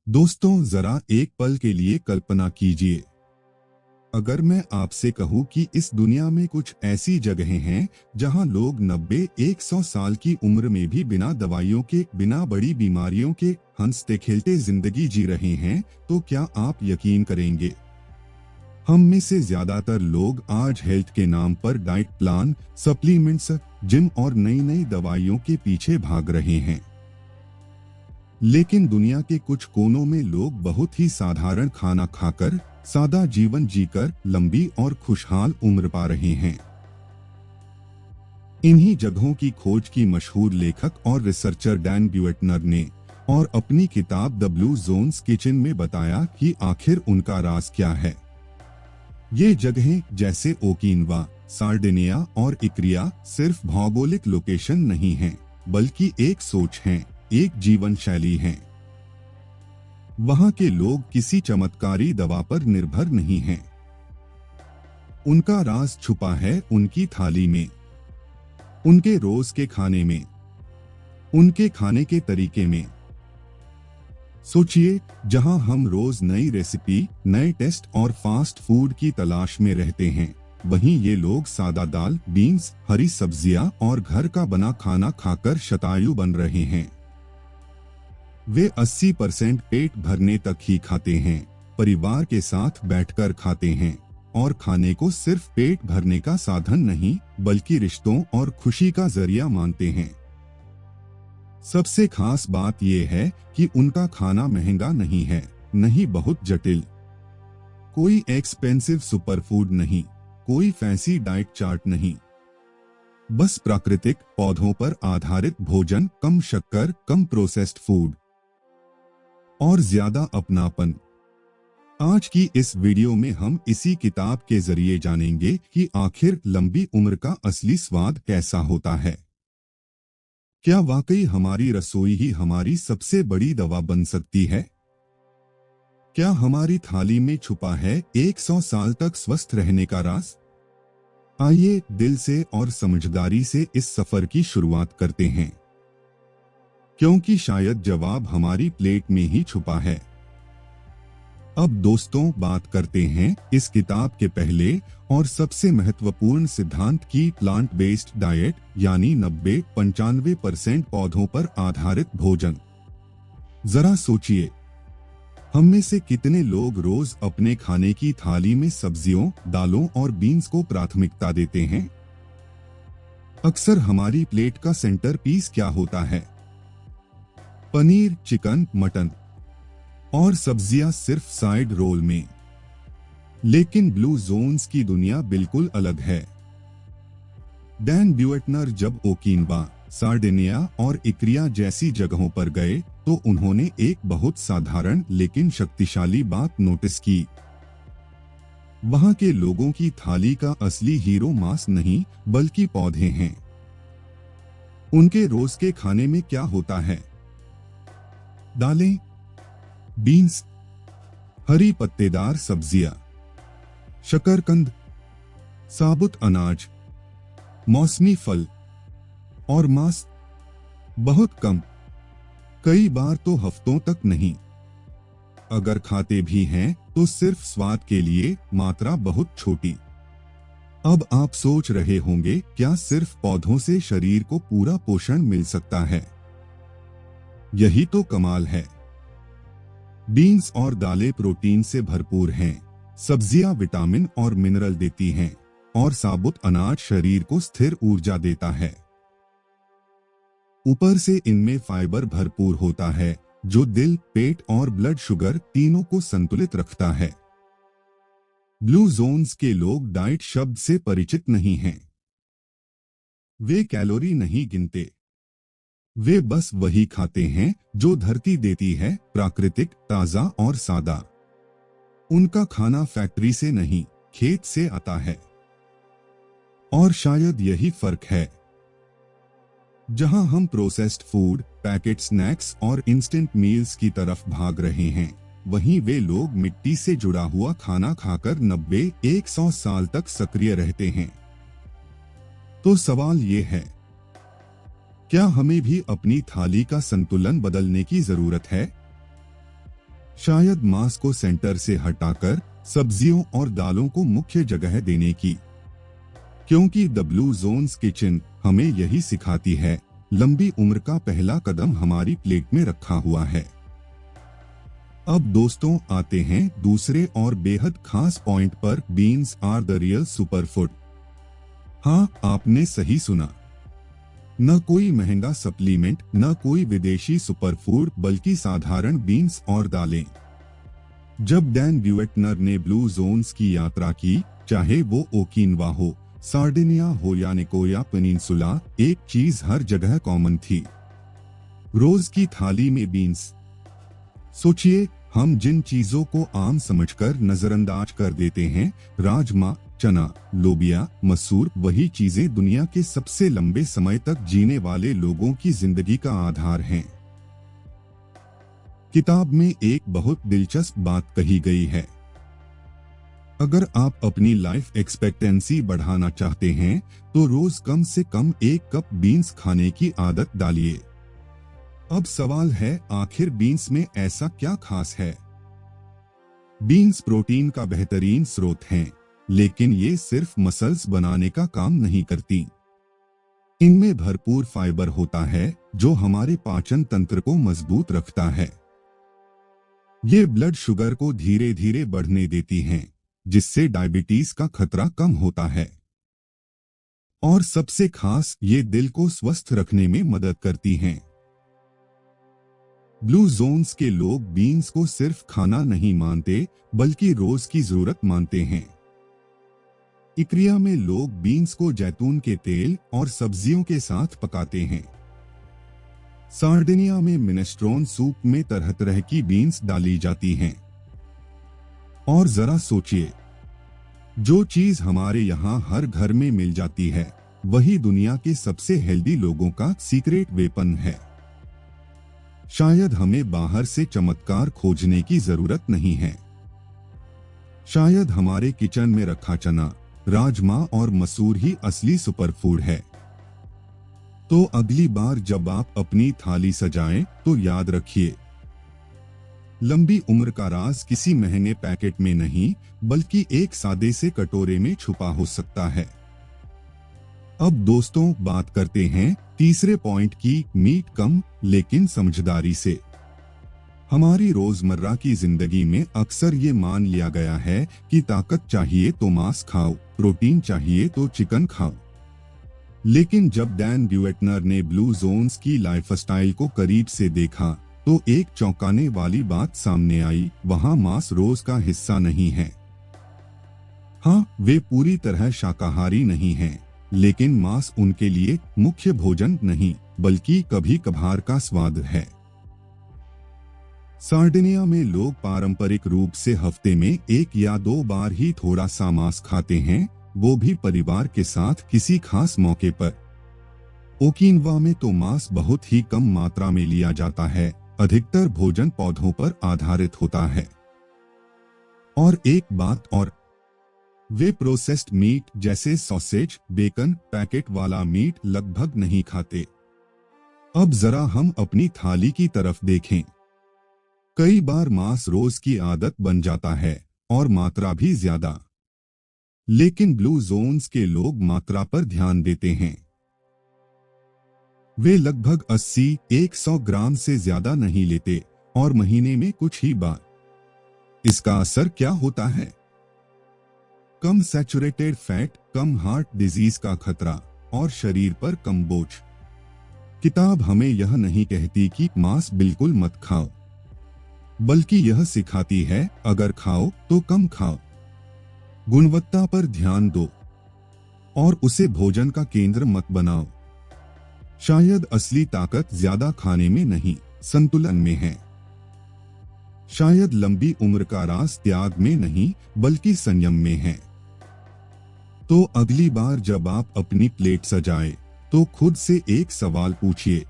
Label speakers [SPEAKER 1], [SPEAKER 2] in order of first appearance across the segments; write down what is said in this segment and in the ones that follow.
[SPEAKER 1] दोस्तों, जरा एक पल के लिए कल्पना कीजिए। अगर मैं आपसे कहूं कि इस दुनिया में कुछ ऐसी जगहें हैं जहां लोग 90-100 साल की उम्र में भी बिना दवाइयों के, बिना बड़ी बीमारियों के हंसते खेलते जिंदगी जी रहे हैं, तो क्या आप यकीन करेंगे? हम में से ज्यादातर लोग आज हेल्थ के नाम पर डाइट प्लान, सप्लीमेंट्स, जिम और नई नई दवाइयों के पीछे भाग रहे हैं। लेकिन दुनिया के कुछ कोनों में लोग बहुत ही साधारण खाना खाकर, सादा जीवन जीकर लंबी और खुशहाल उम्र पा रहे हैं। इन्हीं जगहों की खोज की मशहूर लेखक और रिसर्चर डैन ब्यूएटनर ने और अपनी किताब द ब्लू जोन्स किचन में बताया कि आखिर उनका राज क्या है। ये जगहें जैसे ओकिनवा, सार्डिनिया और इक्रिया सिर्फ भौगोलिक लोकेशन नहीं हैं, बल्कि एक सोच है, एक जीवन शैली है। वहां के लोग किसी चमत्कारी दवा पर निर्भर नहीं हैं। उनका राज छुपा है उनकी थाली में, उनके रोज के खाने में, उनके खाने के तरीके में। सोचिए, जहां हम रोज नई रेसिपी, नए टेस्ट और फास्ट फूड की तलाश में रहते हैं, वहीं ये लोग सादा दाल, बीन्स, हरी सब्जियां और घर का बना खाना खाकर शतायु बन रहे हैं। वे 80% पेट भरने तक ही खाते हैं, परिवार के साथ बैठकर खाते हैं और खाने को सिर्फ पेट भरने का साधन नहीं, बल्कि रिश्तों और खुशी का जरिया मानते हैं। सबसे खास बात यह है कि उनका खाना महंगा नहीं है, नहीं बहुत जटिल। कोई एक्सपेंसिव सुपरफूड नहीं, कोई फैंसी डाइट चार्ट नहीं। बस प्राकृतिक पौधों पर आधारित भोजन, कम शक्कर, कम प्रोसेस्ड फूड और ज्यादा अपनापन। आज की इस वीडियो में हम इसी किताब के जरिए जानेंगे कि आखिर लंबी उम्र का असली स्वाद कैसा होता है। क्या वाकई हमारी रसोई ही हमारी सबसे बड़ी दवा बन सकती है? क्या हमारी थाली में छुपा है 100 साल तक स्वस्थ रहने का राज? आइए दिल से और समझदारी से इस सफर की शुरुआत करते हैं, क्योंकि शायद जवाब हमारी प्लेट में ही छुपा है। अब दोस्तों, बात करते हैं इस किताब के पहले और सबसे महत्वपूर्ण सिद्धांत की, प्लांट बेस्ड डाइट, यानी 90-95% पौधों पर आधारित भोजन। जरा सोचिए, हम में से कितने लोग रोज अपने खाने की थाली में सब्जियों, दालों और बीन्स को प्राथमिकता देते हैं? अक्सर हमारी प्लेट का सेंटर पीस क्या होता है? पनीर, चिकन, मटन और सब्जियां सिर्फ साइड रोल में। लेकिन ब्लू जोन्स की दुनिया बिल्कुल अलग है। डैन ब्यूएटनर जब ओकिनवा, सार्डिनिया और इक्रिया जैसी जगहों पर गए, तो उन्होंने एक बहुत साधारण लेकिन शक्तिशाली बात नोटिस की। वहां के लोगों की थाली का असली हीरो मांस नहीं, बल्कि पौधे हैं। उनके रोज के खाने में क्या होता है? दालें, बीन्स, हरी पत्तेदार सब्जियां, शकरकंद, साबुत अनाज, मौसमी फल और मांस। बहुत कम, कई बार तो हफ्तों तक नहीं। अगर खाते भी हैं तो सिर्फ स्वाद के लिए, मात्रा बहुत छोटी। अब आप सोच रहे होंगे, क्या सिर्फ पौधों से शरीर को पूरा पोषण मिल सकता है? यही तो कमाल है। बीन्स और दालें प्रोटीन से भरपूर हैं, सब्जियां विटामिन और मिनरल देती हैं और साबुत अनाज शरीर को स्थिर ऊर्जा देता है। ऊपर से इनमें फाइबर भरपूर होता है, जो दिल, पेट और ब्लड शुगर तीनों को संतुलित रखता है। ब्लू जोन्स के लोग डाइट शब्द से परिचित नहीं हैं। वे कैलोरी नहीं गिनते। वे बस वही खाते हैं जो धरती देती है, प्राकृतिक, ताजा और सादा। उनका खाना फैक्ट्री से नहीं, खेत से आता है। और शायद यही फर्क है। जहां हम प्रोसेस्ड फूड, पैकेट स्नैक्स और इंस्टेंट मील्स की तरफ भाग रहे हैं, वहीं वे लोग मिट्टी से जुड़ा हुआ खाना खाकर 90-100 साल तक सक्रिय रहते हैं। तो सवाल ये है, क्या हमें भी अपनी थाली का संतुलन बदलने की जरूरत है? शायद मांस को सेंटर से हटाकर सब्जियों और दालों को मुख्य जगह देने की, क्योंकि द ब्लू जोन्स किचन हमें यही सिखाती है, लंबी उम्र का पहला कदम हमारी प्लेट में रखा हुआ है। अब दोस्तों आते हैं दूसरे और बेहद खास पॉइंट पर, beans are the real superfood. हाँ, आपने सही सुना, न कोई महंगा सप्लीमेंट, न कोई विदेशी सुपरफूड, बल्कि साधारण बीन्स और दालें। जब डैन ब्यूएटनर ने ब्लू जोन्स की यात्रा की, चाहे वो ओकिनवा हो, सार्डिनिया हो या निकोया पेनिनसुला, एक चीज हर जगह कॉमन थी, रोज की थाली में बीन्स। सोचिए, हम जिन चीजों को आम समझकर नजरअंदाज कर देते हैं, राजमा, चना, लोबिया, मसूर, वही चीजें दुनिया के सबसे लंबे समय तक जीने वाले लोगों की जिंदगी का आधार हैं। किताब में एक बहुत दिलचस्प बात कही गई है, अगर आप अपनी लाइफ एक्सपेक्टेंसी बढ़ाना चाहते हैं तो रोज कम से कम 1 कप बीन्स खाने की आदत डालिए। अब सवाल है, आखिर बीन्स में ऐसा क्या खास है? बीन्स प्रोटीन का बेहतरीन स्रोत हैं, लेकिन ये सिर्फ मसल्स बनाने का काम नहीं करती। इनमें भरपूर फाइबर होता है जो हमारे पाचन तंत्र को मजबूत रखता है। ये ब्लड शुगर को धीरे धीरे बढ़ने देती हैं, जिससे डायबिटीज का खतरा कम होता है। और सबसे खास, ये दिल को स्वस्थ रखने में मदद करती हैं। ब्लू जोन्स के लोग बीन्स को सिर्फ खाना नहीं मानते, बल्कि रोज की जरूरत मानते हैं। इक्रिया में लोग बीन्स को जैतून के तेल और सब्जियों के साथ पकाते हैं। सार्डिनिया में मिनेस्ट्रोन सूप में तरह तरह की बीन्स डाली जाती हैं। और जरा सोचिए, जो चीज हमारे यहाँ हर घर में मिल जाती है, वही दुनिया के सबसे हेल्दी लोगों का सीक्रेट वेपन है। शायद हमें बाहर से चमत्कार खोजने की जरूरत नहीं है। शायद हमारे किचन में रखा चना, राजमा और मसूर ही असली सुपरफूड है। तो अगली बार जब आप अपनी थाली सजाएं, तो याद रखिए, लंबी उम्र का राज किसी महंगे पैकेट में नहीं, बल्कि एक सादे से कटोरे में छुपा हो सकता है। अब दोस्तों बात करते हैं तीसरे पॉइंट की, मीट कम लेकिन समझदारी से। हमारी रोजमर्रा की जिंदगी में अक्सर ये मान लिया गया है कि ताकत चाहिए तो मांस खाओ, प्रोटीन चाहिए तो चिकन खाओ। लेकिन जब डैन ब्यूएटनर ने ब्लू जोन्स की लाइफस्टाइल को करीब से देखा, तो एक चौंकाने वाली बात सामने आई, वहां मांस रोज का हिस्सा नहीं है। हाँ, वे पूरी तरह शाकाहारी नहीं हैं, लेकिन मांस उनके लिए मुख्य भोजन नहीं, बल्कि कभी कभार का स्वाद है। सार्डिनिया में लोग पारंपरिक रूप से हफ्ते में 1 या 2 बार ही थोड़ा सा मांस खाते हैं, वो भी परिवार के साथ किसी खास मौके पर। ओकिनवा में तो मांस बहुत ही कम मात्रा में लिया जाता है, अधिकतर भोजन पौधों पर आधारित होता है। और एक बात और, वे प्रोसेस्ड मीट जैसे सॉसेज, बेकन, पैकेट वाला मीट लगभग नहीं खाते। अब जरा हम अपनी थाली की तरफ देखें। कई बार मांस रोज की आदत बन जाता है, और मात्रा भी ज्यादा। लेकिन ब्लू जोन्स के लोग मात्रा पर ध्यान देते हैं। वे लगभग 80-100 ग्राम से ज्यादा नहीं लेते, और महीने में कुछ ही बार। इसका असर क्या होता है? कम सैचुरेटेड फैट, कम हार्ट डिजीज का खतरा, और शरीर पर कम बोझ। किताब हमें यह नहीं कहती कि मांस बिल्कुल मत खाओ, बल्कि यह सिखाती है, अगर खाओ तो कम खाओ, गुणवत्ता पर ध्यान दो, और उसे भोजन का केंद्र मत बनाओ। शायद असली ताकत ज्यादा खाने में नहीं, संतुलन में है। शायद लंबी उम्र का राज त्याग में नहीं, बल्कि संयम में है। तो अगली बार जब आप अपनी प्लेट सजाएं, तो खुद से एक सवाल पूछिए,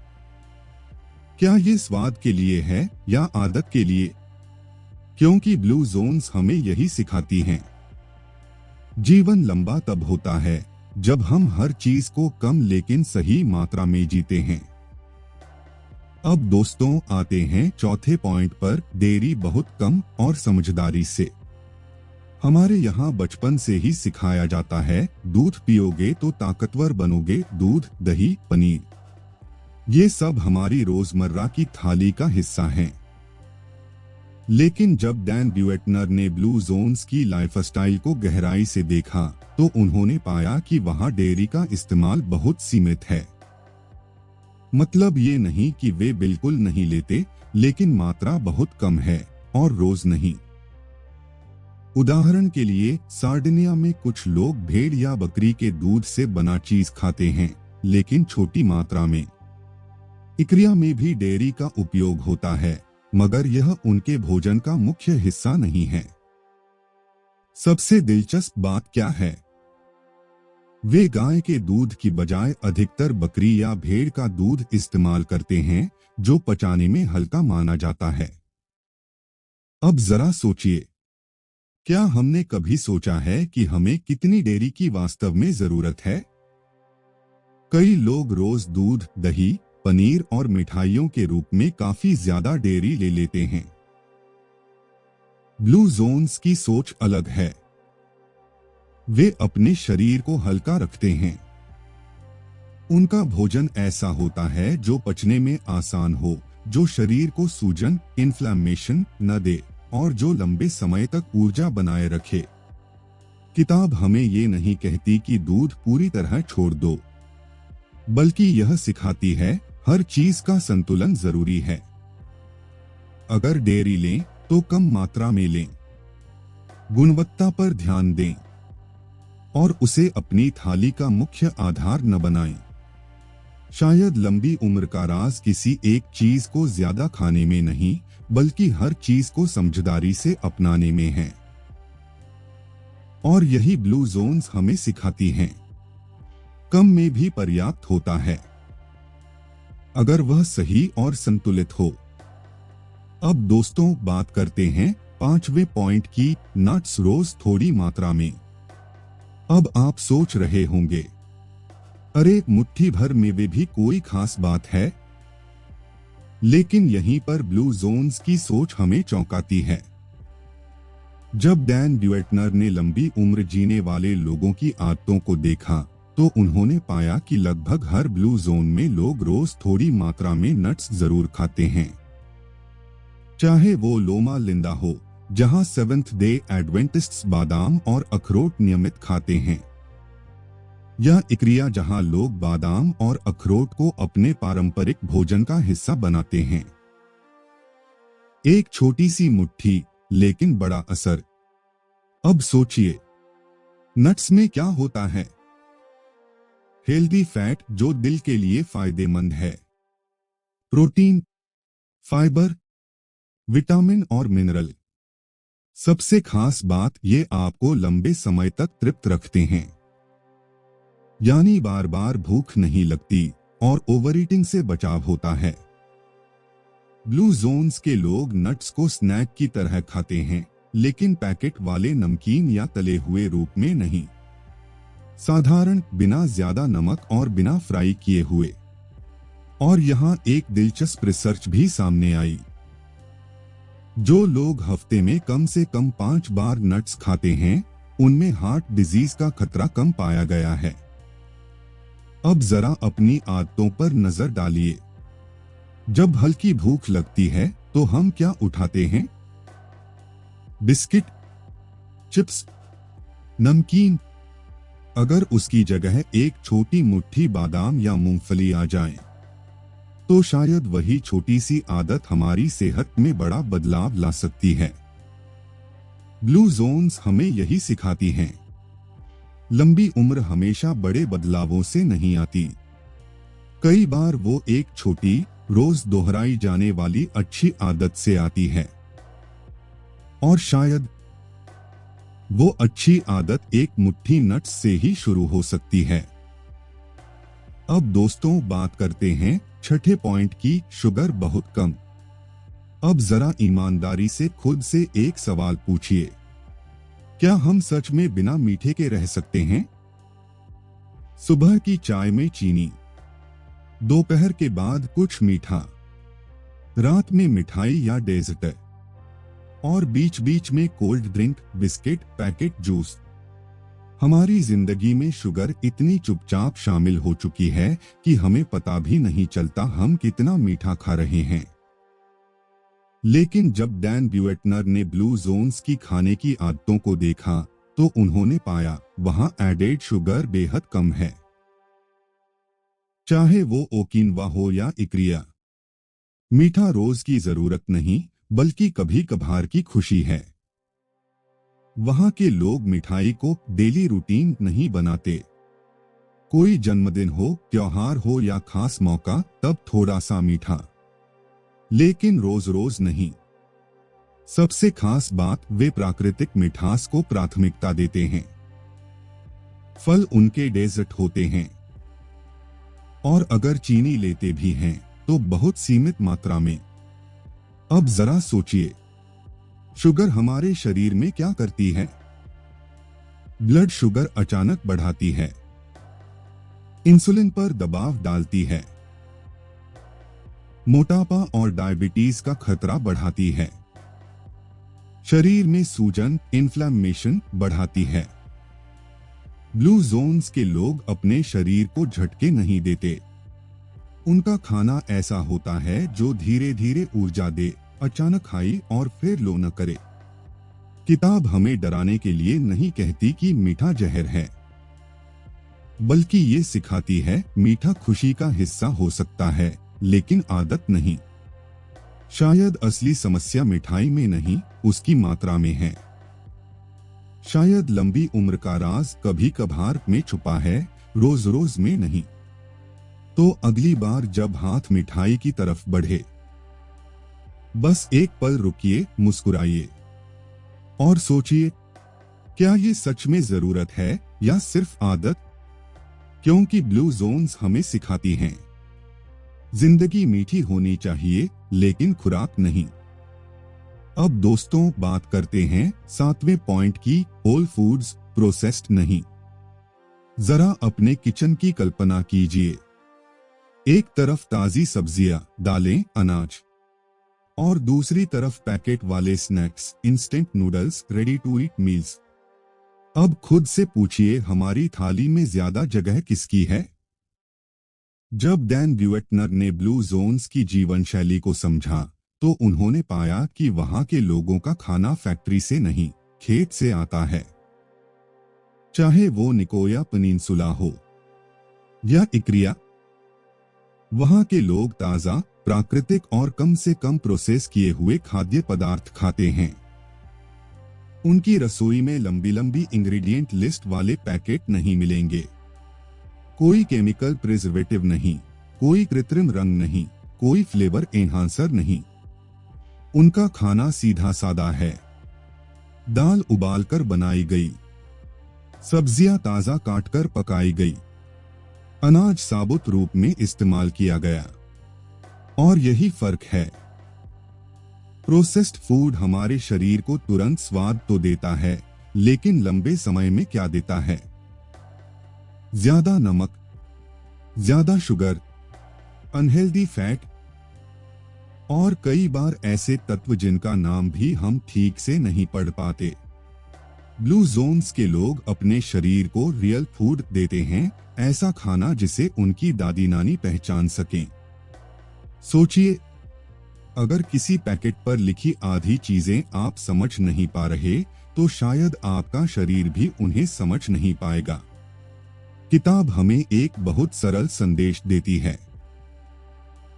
[SPEAKER 1] क्या ये स्वाद के लिए है या आदत के लिए? क्योंकि ब्लू जोन्स हमें यही सिखाती हैं। जीवन लंबा तब होता है जब हम हर चीज को कम लेकिन सही मात्रा में जीते हैं। अब दोस्तों आते हैं चौथे पॉइंट पर, डेयरी बहुत कम और समझदारी से। हमारे यहाँ बचपन से ही सिखाया जाता है, दूध पियोगे तो ताकतवर बनोगे, दूध, दही, पनीर, ये सब हमारी रोजमर्रा की थाली का हिस्सा हैं। लेकिन जब डैन ब्यूएटनर ने ब्लू जोन्स की लाइफस्टाइल को गहराई से देखा, तो उन्होंने पाया कि वहां डेयरी का इस्तेमाल बहुत सीमित है। मतलब ये नहीं कि वे बिल्कुल नहीं लेते, लेकिन मात्रा बहुत कम है और रोज नहीं। उदाहरण के लिए सार्डिनिया में कुछ लोग भेड़ या बकरी के दूध से बना चीज खाते हैं, लेकिन छोटी मात्रा में। इक्रिया में भी डेयरी का उपयोग होता है, मगर यह उनके भोजन का मुख्य हिस्सा नहीं है। सबसे दिलचस्प बात क्या है? वे गाय के दूध की बजाय अधिकतर बकरी या भेड़ का दूध इस्तेमाल करते हैं, जो पचाने में हल्का माना जाता है। अब जरा सोचिए, क्या हमने कभी सोचा है कि हमें कितनी डेयरी की वास्तव में जरूरत है? कई लोग रोज दूध, दही, पनीर और मिठाइयों के रूप में काफी ज्यादा डेयरी ले लेते हैं। ब्लू जोन्स की सोच अलग है। वे अपने शरीर को हल्का रखते हैं। उनका भोजन ऐसा होता है जो पचने में आसान हो, जो शरीर को सूजन, इन्फ्लेमेशन न दे और जो लंबे समय तक ऊर्जा बनाए रखे। किताब हमें ये नहीं कहती कि दूध पूरी तरह छोड़ दो, बल्कि यह सिखाती है हर चीज का संतुलन जरूरी है। अगर डेयरी लें तो कम मात्रा में लें, गुणवत्ता पर ध्यान दें और उसे अपनी थाली का मुख्य आधार न बनाएं। शायद लंबी उम्र का राज किसी एक चीज को ज्यादा खाने में नहीं, बल्कि हर चीज को समझदारी से अपनाने में है। और यही ब्लू जोन्स हमें सिखाती हैं। कम में भी पर्याप्त होता है, अगर वह सही और संतुलित हो। अब दोस्तों बात करते हैं पांचवें पॉइंट की, नट्स रोज थोड़ी मात्रा में। अब आप सोच रहे होंगे, अरे मुट्ठी भर मेवे भी कोई खास बात है? लेकिन यहीं पर ब्लू जोन्स की सोच हमें चौंकाती है। जब डैन ब्यूएटनर ने लंबी उम्र जीने वाले लोगों की आदतों को देखा, तो उन्होंने पाया कि लगभग हर ब्लू जोन में लोग रोज थोड़ी मात्रा में नट्स जरूर खाते हैं। चाहे वो लोमा लिंडा हो, जहां सेवेंथ डे एडवेंटिस्ट्स बादाम और अखरोट नियमित खाते हैं, या इक्रिया जहां लोग बादाम और अखरोट को अपने पारंपरिक भोजन का हिस्सा बनाते हैं। एक छोटी सी मुट्ठी, लेकिन बड़ा असर। अब सोचिए, नट्स में क्या होता है? हेल्दी फैट जो दिल के लिए फायदेमंद है, प्रोटीन, फाइबर, विटामिन और मिनरल। सबसे खास बात, ये आपको लंबे समय तक तृप्त रखते हैं, यानी बार बार भूख नहीं लगती और ओवरईटिंग से बचाव होता है। ब्लू जोन्स के लोग नट्स को स्नैक की तरह खाते हैं, लेकिन पैकेट वाले नमकीन या तले हुए रूप में नहीं। साधारण, बिना ज्यादा नमक और बिना फ्राई किए हुए। और यहाँ एक दिलचस्प रिसर्च भी सामने आई। जो लोग हफ्ते में कम से कम 5 बार नट्स खाते हैं, उनमें हार्ट डिजीज का खतरा कम पाया गया है। अब जरा अपनी आदतों पर नजर डालिए। जब हल्की भूख लगती है, तो हम क्या उठाते हैं? बिस्किट, चिप्स, नमकीन। अगर उसकी जगह एक छोटी मुट्ठी बादाम या मूंगफली आ जाए, तो शायद वही छोटी सी आदत हमारी सेहत में बड़ा बदलाव ला सकती है। ब्लू जोन्स हमें यही सिखाती हैं। लंबी उम्र हमेशा बड़े बदलावों से नहीं आती। कई बार वो एक छोटी, रोज दोहराई जाने वाली अच्छी आदत से आती है। और शायद वो अच्छी आदत एक मुट्ठी नट्स से ही शुरू हो सकती है। अब दोस्तों बात करते हैं छठे पॉइंट की, शुगर बहुत कम। अब जरा ईमानदारी से खुद से एक सवाल पूछिए, क्या हम सच में बिना मीठे के रह सकते हैं? सुबह की चाय में चीनी, दोपहर के बाद कुछ मीठा, रात में मिठाई या डेजर्ट, और बीच बीच में cold drink, biscuit, packet juice. हमारी जिंदगी में शुगर इतनी चुपचाप शामिल हो चुकी है कि हमें पता भी नहीं चलता हम कितना मीठा खा रहे हैं। लेकिन जब डैन ब्यूएटनर ने ब्लू जोन्स की खाने की आदतों को देखा तो उन्होंने पाया वहां एडेड शुगर बेहद कम है, चाहे वो ओकिनवा हो या इक्रिया। मीठा रोज की जरूरत नहीं बल्कि कभी कभार की खुशी है। वहां के लोग मिठाई को डेली रूटीन नहीं बनाते। कोई जन्मदिन हो, त्योहार हो या खास मौका, तब थोड़ा सा मीठा, लेकिन रोज रोज नहीं। सबसे खास बात, वे प्राकृतिक मिठास को प्राथमिकता देते हैं। फल उनके डेजर्ट होते हैं, और अगर चीनी लेते भी हैं तो बहुत सीमित मात्रा में। अब जरा सोचिए, शुगर हमारे शरीर में क्या करती है? ब्लड शुगर अचानक बढ़ाती है, इंसुलिन पर दबाव डालती है, मोटापा और डायबिटीज का खतरा बढ़ाती है, शरीर में सूजन, इन्फ्लेमेशन बढ़ाती है। ब्लू जोन्स के लोग अपने शरीर को झटके नहीं देते। उनका खाना ऐसा होता है जो धीरे धीरे ऊर्जा दे, अचानक हाई और फिर लो न करे। किताब हमें डराने के लिए नहीं कहती कि मीठा जहर है, बल्कि ये सिखाती है मीठा खुशी का हिस्सा हो सकता है, लेकिन आदत नहीं। शायद असली समस्या मिठाई में नहीं, उसकी मात्रा में है। शायद लंबी उम्र का राज कभी कभार में छुपा है, रोज रोज में नहीं। तो अगली बार जब हाथ मिठाई की तरफ बढ़े, बस एक पल रुकिए, मुस्कुराइए और सोचिए, क्या ये सच में जरूरत है या सिर्फ आदत? क्योंकि ब्लू जोन्स हमें सिखाती हैं, जिंदगी मीठी होनी चाहिए लेकिन खुराक नहीं। अब दोस्तों, बात करते हैं 7वें पॉइंट की, होल फूड्स, प्रोसेस्ड नहीं। जरा अपने किचन की कल्पना कीजिए। एक तरफ ताजी सब्जियां, दालें, अनाज, और दूसरी तरफ पैकेट वाले snacks, instant noodles, ready to eat meals. अब खुद से पूछिए, हमारी थाली में ज्यादा जगह किसकी है? जब डैन ब्यूएटनर ने ब्लू जोन्स की जीवन शैली को समझा तो उन्होंने पाया कि वहां के लोगों का खाना फैक्ट्री से नहीं, खेत से आता है। चाहे वो निकोया पेनिनसुला हो या इक्रिया, वहां के लोग ताजा, प्राकृतिक और कम से कम प्रोसेस किए हुए खाद्य पदार्थ खाते हैं। उनकी रसोई में लंबी लंबी इंग्रेडिएंट लिस्ट वाले पैकेट नहीं मिलेंगे। कोई केमिकल प्रिजर्वेटिव नहीं, कोई कृत्रिम रंग नहीं, कोई फ्लेवर एनहांसर नहीं। उनका खाना सीधा सादा है। दाल उबालकर बनाई गई, सब्जियां ताजा काटकर पकाई गई, अनाज साबुत रूप में इस्तेमाल किया गया। और यही फर्क है। प्रोसेस्ड फूड हमारे शरीर को तुरंत स्वाद तो देता है, लेकिन लंबे समय में क्या देता है? ज्यादा नमक, ज्यादा शुगर, अनहेल्दी फैट, और कई बार ऐसे तत्व जिनका नाम भी हम ठीक से नहीं पढ़ पाते। ब्लू जोन्स के लोग अपने शरीर को रियल फूड देते हैं, ऐसा खाना जिसे उनकी दादी नानी पहचान सकें। सोचिए, अगर किसी पैकेट पर लिखी आधी चीजें आप समझ नहीं पा रहे, तो शायद आपका शरीर भी उन्हें समझ नहीं पाएगा। किताब हमें एक बहुत सरल संदेश देती है।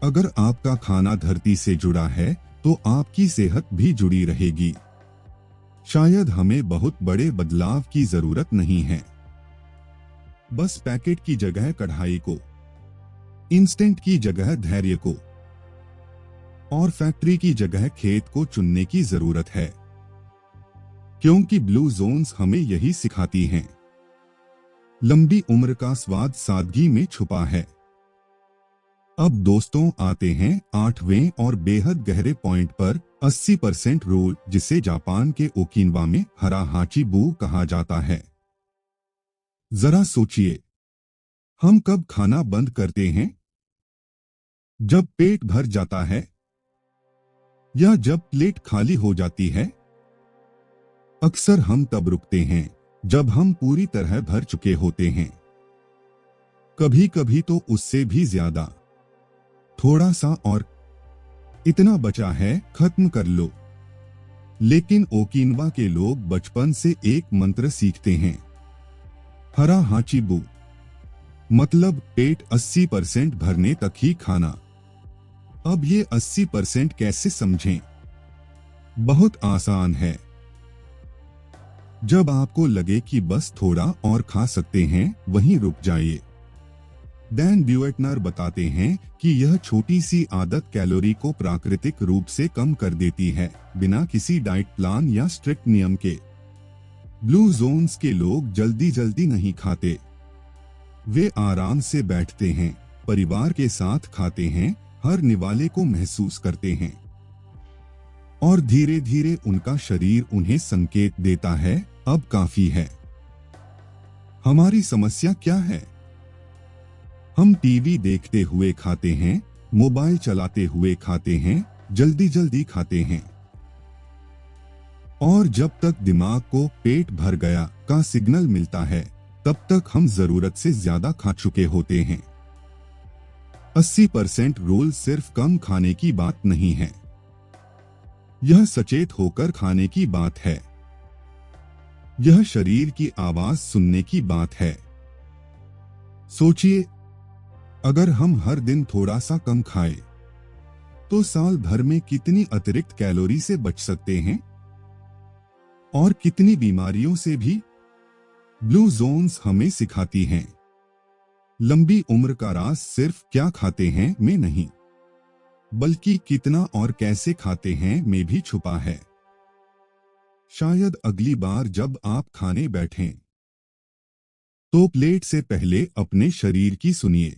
[SPEAKER 1] अगर आपका खाना धरती से जुड़ा है, तो आपकी सेहत भी जुड़ी रहेगी। शायद हमें बहुत बड़े बदलाव की जरूरत नहीं है। बस पैकेट की जगह कढ़ाई को, इंस्टेंट की जगह धैर्य को, और फैक्ट्री की जगह खेत को चुनने की जरूरत है। क्योंकि ब्लू जोन्स हमें यही सिखाती हैं। लंबी उम्र का स्वाद सादगी में छुपा है। अब दोस्तों, आते हैं 8वें और बेहद गहरे पॉइंट पर, 80% रूल, जिसे जापान के ओकिनावा में हरा हाची-बू कहा जाता है। जरा सोचिए, हम कब खाना बंद करते हैं? जब पेट भर जाता है, या जब प्लेट खाली हो जाती है? अक्सर हम तब रुकते हैं जब हम पूरी तरह भर चुके होते हैं। कभी कभी तो उससे भी ज्यादा। थोड़ा सा और, इतना बचा है, खत्म कर लो। लेकिन ओकिनावा के लोग बचपन से एक मंत्र सीखते हैं, हरा हाचिबू, मतलब पेट 80% भरने तक ही खाना। अब ये 80% कैसे समझें? बहुत आसान है। जब आपको लगे कि बस थोड़ा और खा सकते हैं, वहीं रुक जाइए। डैन ब्यूएटनर बताते हैं कि यह छोटी सी आदत कैलोरी को प्राकृतिक रूप से कम कर देती है, बिना किसी डाइट प्लान या स्ट्रिक्ट नियम के। ब्लू जोन्स के लोग जल्दी जल्दी नहीं खाते। वे आराम से बैठते हैं, परिवार के साथ खाते हैं, हर निवाले को महसूस करते हैं। और धीरे धीरे उनका शरीर उन्हें संकेत देता है, अब काफी है। हमारी समस्या क्या है? हम टीवी देखते हुए खाते हैं, मोबाइल चलाते हुए खाते हैं, जल्दी जल्दी खाते हैं। और जब तक दिमाग को पेट भर गया का सिग्नल मिलता है, तब तक हम जरूरत से ज्यादा खा चुके होते हैं। 80% रूल सिर्फ कम खाने की बात नहीं है, यह सचेत होकर खाने की बात है। यह शरीर की आवाज सुनने की बात है। सोचिए, अगर हम हर दिन थोड़ा सा कम खाएं, तो साल भर में कितनी अतिरिक्त कैलोरी से बच सकते हैं, और कितनी बीमारियों से भी। ब्लू जोन्स हमें सिखाती हैं, लंबी उम्र का राज सिर्फ क्या खाते हैं में नहीं, बल्कि कितना और कैसे खाते हैं में भी छुपा है। शायद अगली बार जब आप खाने बैठें, तो प्लेट से पहले अपने शरीर की सुनिए,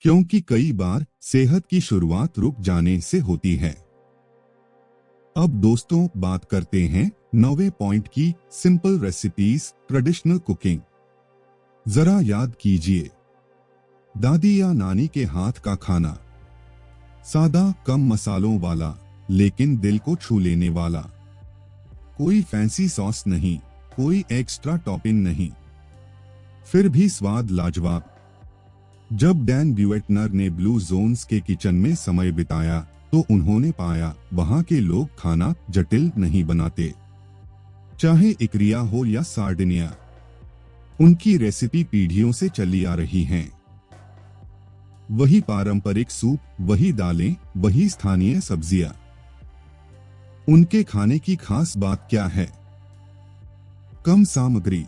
[SPEAKER 1] क्योंकि कई बार सेहत की शुरुआत रुक जाने से होती है। अब दोस्तों, बात करते हैं 9वें पॉइंट की, सिंपल रेसिपीज, ट्रेडिशनल कुकिंग। जरा याद कीजिए, दादी या नानी के हाथ का खाना, सादा, कम मसालों वाला, लेकिन दिल को छू लेने वाला। कोई फैंसी सॉस नहीं, कोई एक्स्ट्रा टॉपिंग नहीं, फिर भी स्वाद लाजवाब। जब डैन ब्यूएटनर ने ब्लू जोन्स के किचन में समय बिताया, तो उन्होंने पाया वहां के लोग खाना जटिल नहीं बनाते। चाहे इक्रिया हो या सार्डिनिया, उनकी रेसिपी पीढ़ियों से चली आ रही हैं। वही पारंपरिक सूप, वही दालें, वही स्थानीय सब्जियां। उनके खाने की खास बात क्या है? कम सामग्री,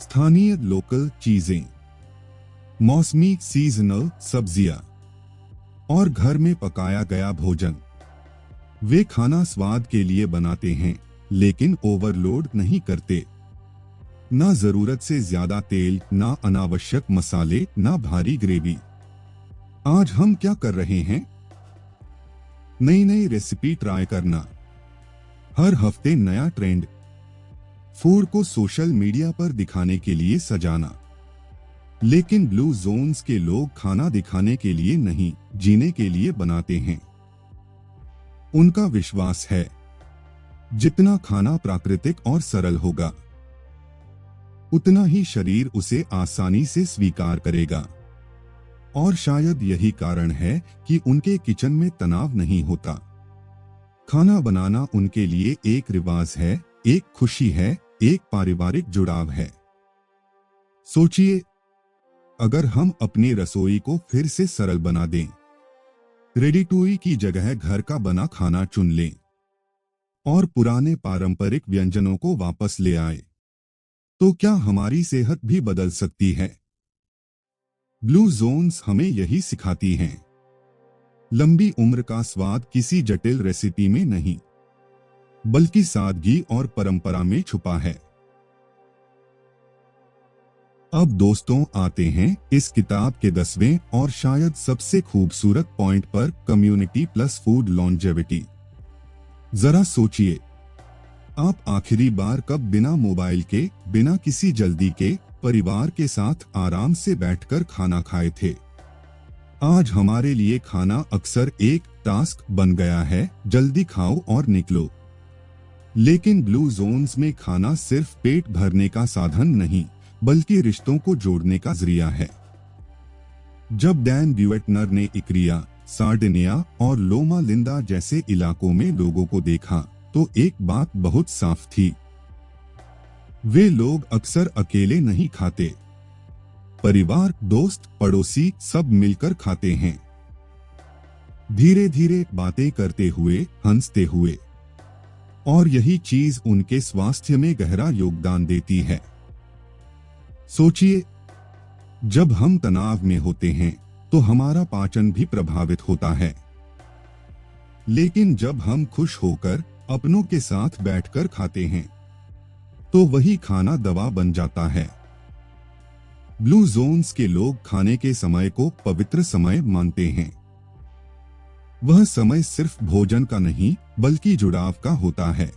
[SPEAKER 1] स्थानीय लोकल चीजें, मौसमी सीजनल सब्जियां और घर में पकाया गया भोजन। वे खाना स्वाद के लिए बनाते हैं, लेकिन ओवरलोड नहीं करते। ना जरूरत से ज्यादा तेल, ना अनावश्यक मसाले, ना भारी ग्रेवी। आज हम क्या कर रहे हैं? नई नई रेसिपी ट्राई करना, हर हफ्ते नया ट्रेंड, फूड को सोशल मीडिया पर दिखाने के लिए सजाना। लेकिन ब्लू जोन्स के लोग खाना दिखाने के लिए नहीं, जीने के लिए बनाते हैं। उनका विश्वास है, जितना खाना प्राकृतिक और सरल होगा, उतना ही शरीर उसे आसानी से स्वीकार करेगा। और शायद यही कारण है कि उनके किचन में तनाव नहीं होता। खाना बनाना उनके लिए एक रिवाज है, एक खुशी है, एक पारिवारिक जुड़ाव है। सोचिए, अगर हम अपनी रसोई को फिर से सरल बना दें, रेडी टू ईट की जगह घर का बना खाना चुन लें और पुराने पारंपरिक व्यंजनों को वापस ले आए, तो क्या हमारी सेहत भी बदल सकती है? ब्लू जोन्स हमें यही सिखाती हैं। लंबी उम्र का स्वाद किसी जटिल रेसिपी में नहीं, बल्कि सादगी और परंपरा में छुपा है। अब दोस्तों, आते हैं इस किताब के 10वें और शायद सबसे खूबसूरत पॉइंट पर, कम्युनिटी प्लस फूड लॉन्जेविटी। जरा सोचिए, आप आखिरी बार कब बिना मोबाइल के, बिना किसी जल्दी के, परिवार के साथ आराम से बैठकर खाना खाए थे? आज हमारे लिए खाना अक्सर एक टास्क बन गया है, जल्दी खाओ और निकलो। लेकिन ब्लू जोन्स में खाना सिर्फ पेट भरने का साधन नहीं, बल्कि रिश्तों को जोड़ने का जरिया है। जब डैन ब्यूएटनर ने इक्रिया, सार्डिनिया और लोमा लिंडा जैसे इलाकों में लोगों को देखा, तो एक बात बहुत साफ थी। वे लोग अक्सर अकेले नहीं खाते। परिवार, दोस्त, पड़ोसी सब मिलकर खाते हैं। धीरे धीरे बातें करते हुए, हंसते हुए। और यही चीज उनके स्वास्थ्य में गहरा योगदान देती है। सोचिए, जब हम तनाव में होते हैं तो हमारा पाचन भी प्रभावित होता है। लेकिन जब हम खुश होकर अपनों के साथ बैठकर खाते हैं तो वही खाना दवा बन जाता है। ब्लू जोन्स के लोग खाने के समय को पवित्र समय मानते हैं। वह समय सिर्फ भोजन का नहीं, बल्कि जुड़ाव का होता है।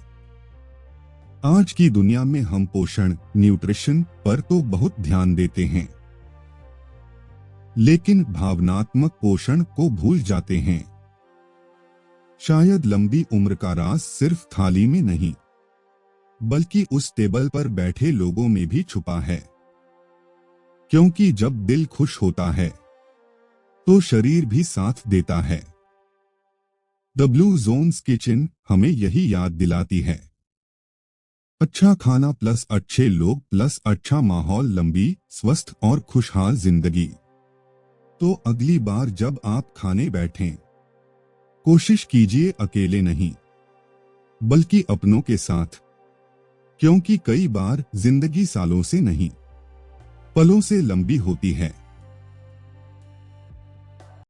[SPEAKER 1] आज की दुनिया में हम पोषण, न्यूट्रिशन पर तो बहुत ध्यान देते हैं, लेकिन भावनात्मक पोषण को भूल जाते हैं। शायद लंबी उम्र का राज सिर्फ थाली में नहीं, बल्कि उस टेबल पर बैठे लोगों में भी छुपा है। क्योंकि जब दिल खुश होता है तो शरीर भी साथ देता है। द ब्लू जोन्स किचन हमें यही याद दिलाती है। अच्छा खाना प्लस अच्छे लोग प्लस अच्छा माहौल, लंबी, स्वस्थ और खुशहाल जिंदगी। तो अगली बार जब आप खाने बैठें, कोशिश कीजिए अकेले नहीं, बल्कि अपनों के साथ। क्योंकि कई बार जिंदगी सालों से नहीं, पलों से लंबी होती है।